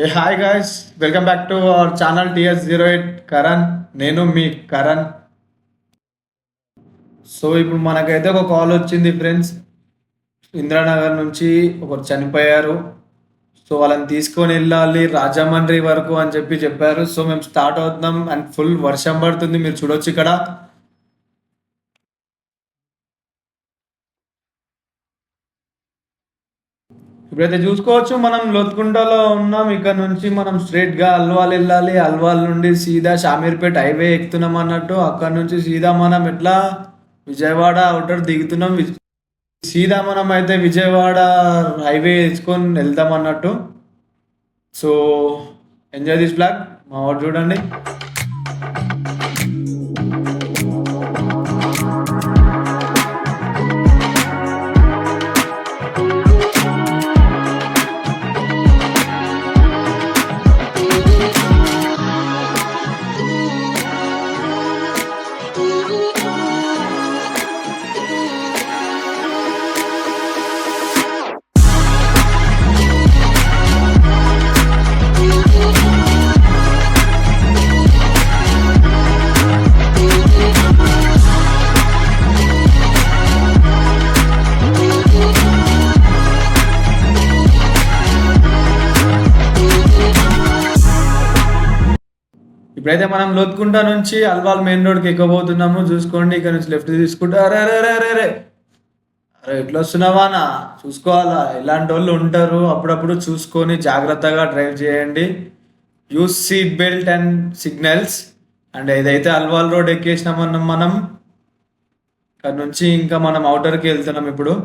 A hi guys, welcome back to our channel TS08 Karan. నేను మీ Karan. So ఇప్పుడు మనకైతే ఒక కాల్ వచ్చింది ఫ్రెండ్స్. ఇందిరానగర్ నుంచి ఒకరు చనిపోయారు. సో వాళ్ళని తీసుకొని వెళ్ళాలి రాజమండ్రి వరకు అని చెప్పారు. సో మేము స్టార్ట్ అవుతున్నాం అండ్ ఫుల్ వర్షం పడుతుంది, మీరు చూడొచ్చు ఇక్కడ. ఇప్పుడైతే చూసుకోవచ్చు మనం లోతుకుంటలో ఉన్నాం. ఇక్కడ నుంచి మనం స్ట్రైట్గా అల్వాల్ వెళ్ళాలి. అల్వాల్ నుండి సీదా షామీర్పేట హైవే ఎక్కుతున్నాం అన్నట్టు. అక్కడ నుంచి సీదా మనం ఎట్లా విజయవాడ అవుటర్ దిగుతున్నాం. సీదా మనం అయితే విజయవాడ హైవే వేసుకొని వెళ్తాం అన్నట్టు. So enjoy this blog. మా వాడు చూడండి. ఇప్పుడైతే మనం లోతుకుంట నుంచి అల్వాల్ మెయిన్ రోడ్కి ఎక్కబోతున్నాము. చూసుకోండి, ఇక్కడ నుంచి లెఫ్ట్ తీసుకుంటే అరే అరే అరే అరే అరే అరే ఎట్లా వస్తున్నావానా చూసుకోవాలా. ఇలాంటి వాళ్ళు ఉంటారు, అప్పుడప్పుడు చూసుకొని జాగ్రత్తగా డ్రైవ్ చేయండి. Use seat belt and signals. And ఏదైతే అల్వాల్ రోడ్ ఎక్కేసినామన్నాం మనం. ఇక్కడ నుంచి ఇంకా మనం అవుటర్కి వెళ్తున్నాం ఇప్పుడు.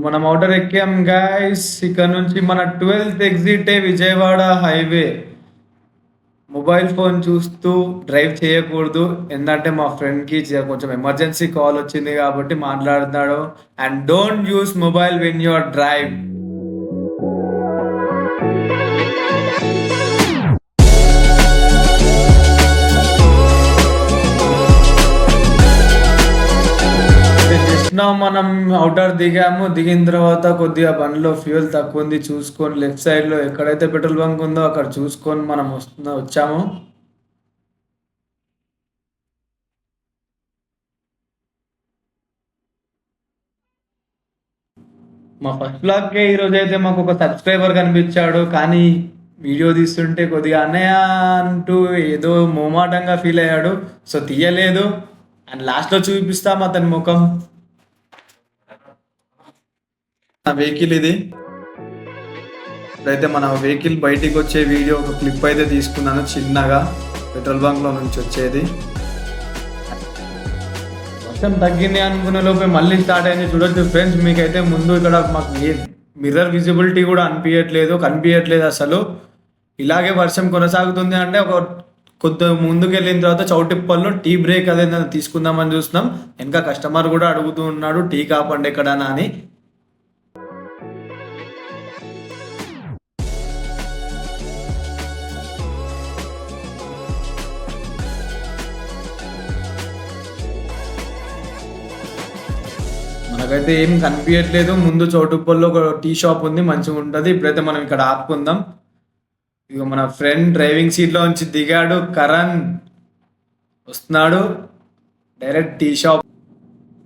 మనం అవుటర్ ఎక్కాం గైస్. ఇక్కడ నుంచి మన 12th exit Vijayawada highway. Mobile phone చూస్తూ డ్రైవ్ చేయకూడదు, ఎందుకంటే మా ఫ్రెండ్కి కొంచెం ఎమర్జెన్సీ కాల్ వచ్చింది కాబట్టి మాట్లాడుతున్నాడు. And don't use mobile when your drive. మనం అవుటర్ దిగాము. దిగిన తర్వాత కొద్దిగా బండిలో ఫ్యూయల్ తక్కువ ఉంది చూసుకొని లెఫ్ట్ సైడ్లో ఎక్కడైతే పెట్రోల్ బంక్ ఉందో అక్కడ చూసుకొని మనం వచ్చాము. మా ఫస్ట్ బ్లాగ్కే ఈరోజు అయితే మాకు ఒక సబ్స్క్రైబర్ కనిపించాడు, కానీ వీడియో తీస్తుంటే కొద్దిగా అన్నయ్య అంటూ ఏదో మోమాటంగా ఫీల్ అయ్యాడు. సో తీయలేదు. అండ్ లాస్ట్లో చూపిస్తాం అతని ముఖం. వెహికల్ ఇది. ఇప్పుడైతే మన వెహికల్ బయటికి వచ్చే వీడియో ఒక క్లిప్ అయితే తీసుకున్నాను చిన్నగా, పెట్రోల్ బంక్ లో నుంచి వచ్చేది. వర్షం తగ్గింది అనుకునే లోపే మళ్ళీ స్టార్ట్ అయింది. చూడొచ్చు ఫ్రెండ్స్, మీకైతే ముందు ఇక్కడ మాకు మిర్రర్ విజిబిలిటీ కూడా కనిపించట్లేదు అసలు. ఇలాగే వర్షం కొనసాగుతుంది అంటే కొద్ది ముందుకు వెళ్ళిన తర్వాత చౌటిప్పల్లో టీ బ్రేక్ అదే తీసుకుందామని చూస్తున్నాం. ఇంకా కస్టమర్ కూడా అడుగుతూ ఉన్నాడు టీ కాపండి ఎక్కడనా అని. మనకైతే ఏం కనిపించట్లేదు. ముందు చౌటుప్పల్లో ఒక టీ షాప్ ఉంది, మంచిగా ఉంటుంది. ఇప్పుడైతే మనం ఇక్కడ ఆపుకుందాం. ఇక మన ఫ్రెండ్ డ్రైవింగ్ సీట్లో నుంచి దిగాడు, కరణ్ వస్తున్నాడు డైరెక్ట్ టీ షాప్.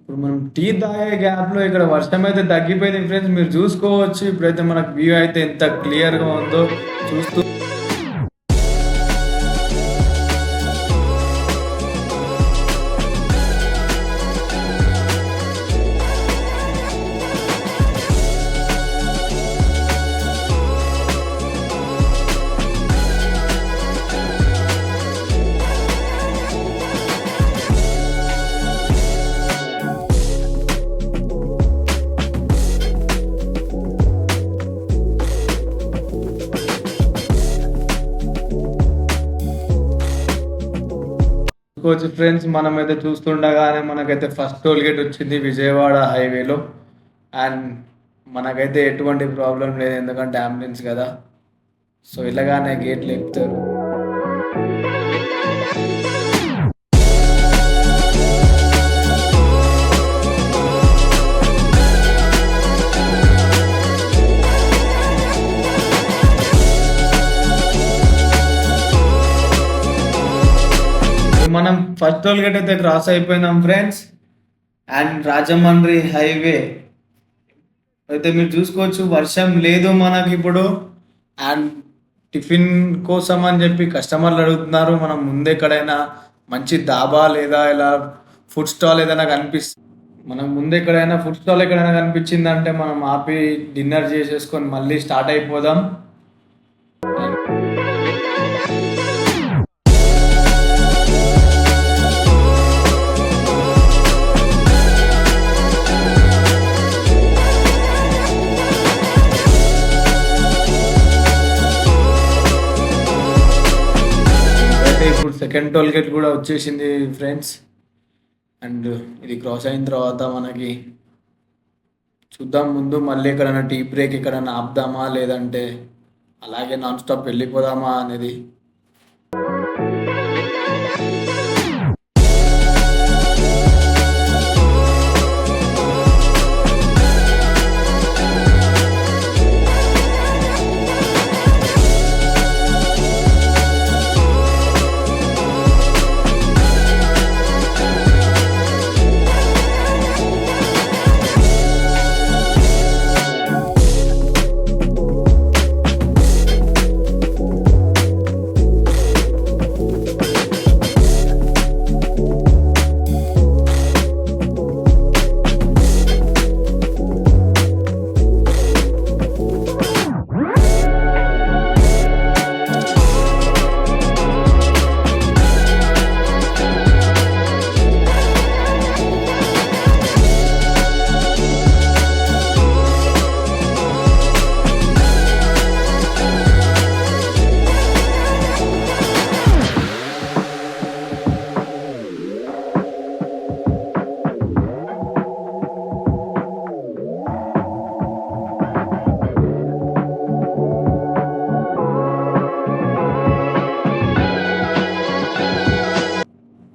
ఇప్పుడు మనం టీ తాగే గ్యాప్లో ఇక్కడ వర్షం అయితే తగ్గిపోయింది ఫ్రెండ్స్, మీరు చూసుకోవచ్చు. ఇప్పుడైతే మనకు వ్యూ అయితే ఎంత క్లియర్గా ఉందో చూస్తూ చూసుకోవచ్చు ఫ్రెండ్స్, మనమైతే చూస్తుండగానే మనకైతే ఫస్ట్ టోల్ గేట్ వచ్చింది విజయవాడ హైవేలో. అండ్ మనకైతే ఎటువంటి ప్రాబ్లం లేదు, ఎందుకంటే అంబులెన్స్ కదా. సో ఇలాగానే గేట్లు ఎక్కుతారు. మనం ఫస్ట్ టోల్ గేట్ అయితే క్రాస్ అయిపోయినాం ఫ్రెండ్స్. అండ్ రాజమండ్రి హైవే అయితే మీరు చూసుకోవచ్చు, వర్షం లేదు మనకి ఇప్పుడు. అండ్ టిఫిన్ కోసం అని చెప్పి కస్టమర్లు అడుగుతున్నారు. మనం ముందు ఎక్కడైనా మంచి డాబా లేదా ఇలా ఫుడ్ స్టాల్ ఏదైనా మనం ముందు ఎక్కడైనా ఫుడ్ స్టాల్ ఎక్కడైనా కనిపించిందంటే మనం ఆపి డిన్నర్ చేసేసుకొని మళ్ళీ స్టార్ట్ అయిపోదాం. ఇప్పుడు సెకండ్ టోల్ గేట్ కూడా వచ్చేసింది ఫ్రెండ్స్. అండ్ ఇది క్రాస్ అయిన తర్వాత మనకి చూద్దాం, ముందు మళ్ళీ ఎక్కడైనా టీ బ్రేక్ ఎక్కడైనా ఆపుదామా లేదంటే అలాగే నాన్ స్టాప్ వెళ్ళిపోదామా అనేది.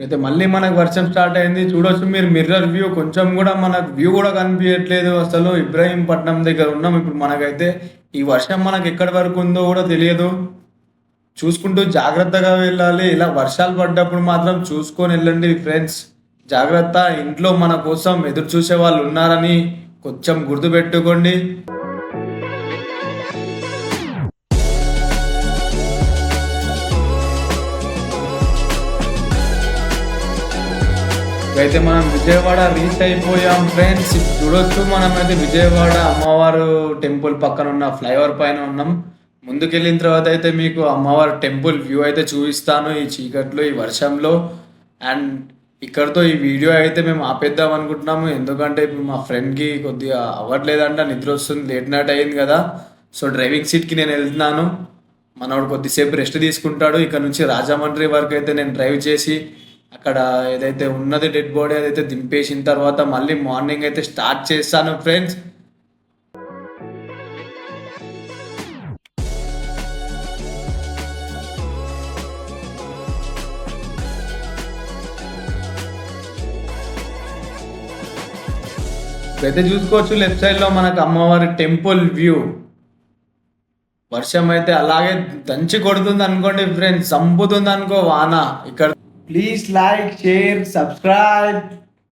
అయితే మళ్ళీ మనకు వర్షం స్టార్ట్ అయింది. చూడొచ్చు మీరు మిర్రర్ వ్యూ, కొంచెం కూడా మనకు వ్యూ కూడా కనిపించట్లేదు. అసలు ఇబ్రాహీంపట్నం దగ్గర ఉన్నాం ఇప్పుడు. మనకైతే ఈ వర్షం మనకు ఎక్కడి వరకు ఉందో కూడా తెలియదు. చూసుకుంటూ జాగ్రత్తగా వెళ్ళాలి. ఇలా వర్షాలు పడ్డప్పుడు మాత్రం చూసుకొని వెళ్ళండి ఫ్రెండ్స్, జాగ్రత్త. ఇంట్లో మన కోసం ఎదురు చూసే వాళ్ళు ఉన్నారని కొంచెం గుర్తుపెట్టుకోండి. అయితే మనం విజయవాడ రీచ్ అయిపోయాం ఫ్రెండ్స్. చూడొచ్చు మనమైతే విజయవాడ అమ్మవారు టెంపుల్ పక్కన ఉన్న ఫ్లైఓవర్ పైన ఉన్నాం. ముందుకెళ్ళిన తర్వాత అయితే మీకు అమ్మవారి టెంపుల్ వ్యూ అయితే చూపిస్తాను ఈ చీకట్లో, ఈ వర్షంలో. అండ్ ఇక్కడతో ఈ వీడియో అయితే మేము ఆపేద్దాం అనుకుంటున్నాము, ఎందుకంటే ఇప్పుడు మా ఫ్రెండ్కి కొద్దిగా అవ్వట్లేదంట, నిద్ర వస్తుంది, లేట్ నైట్ అయింది కదా. సో డ్రైవింగ్ సీట్కి నేను వెళ్తున్నాను, మనోడు కొద్దిసేపు రెస్ట్ తీసుకుంటాడు. ఇక్కడ నుంచి రాజమండ్రి వరకు అయితే నేను డ్రైవ్ చేసి అక్కడ ఏదైతే ఉన్నది డెడ్ బాడీ అదైతే దింపేసిన తర్వాత మళ్ళీ మార్నింగ్ అయితే స్టార్ట్ చేస్తాను ఫ్రెండ్స్. అయితే చూసుకోవచ్చు లెఫ్ట్ సైడ్ లో మనకు అమ్మవారి టెంపుల్ వ్యూ. వర్షం అయితే అలాగే దంచి కొడుతుంది అనుకోండి ఫ్రెండ్స్, చంపుతుంది అనుకో వాన ఇక్కడ. Please like, share, subscribe.